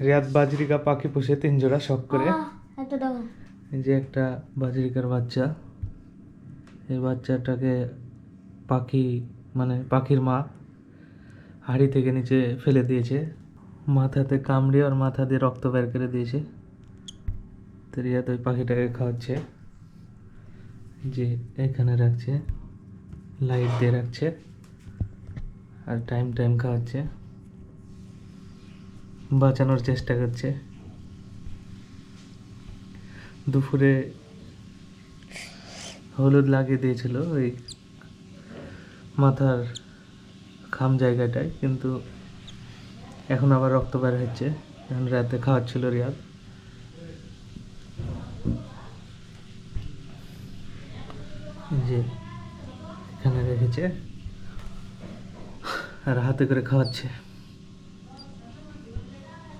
রিয়াদ বাজরিকা পাখি পুষে 3 জোড়া শখ করে। একটা দেখো, এই যে একটা বাজরিকার বাচ্চা, এই বাচ্চাটাকে পাখি মানে পাখির মা হাড়ি থেকে নিচে ফেলে দিয়েছে, মাথাতে কামড়ে আর মাথা দিয়ে রক্ত বের করে দিয়েছে। তো রিয়াদ ওই পাখিটাকে খাওয়াচ্ছে, যে এখানে রাখছে, লাইট দিয়ে রাখছে আর টাইম টাইম খাওয়াচ্ছে, বাঁচানোর চেষ্টা করছে। দুপুরে হলুদ লাগিয়ে দিয়েছিল ওই মাথার খাম জায়গাটায়, কিন্তু এখন আবার রক্ত বের হচ্ছে। এখন রাতে খাওয়াচ্ছিল রিয়াদ। যে এখানে রেখেছে আর হাতে করে খাওয়াচ্ছে।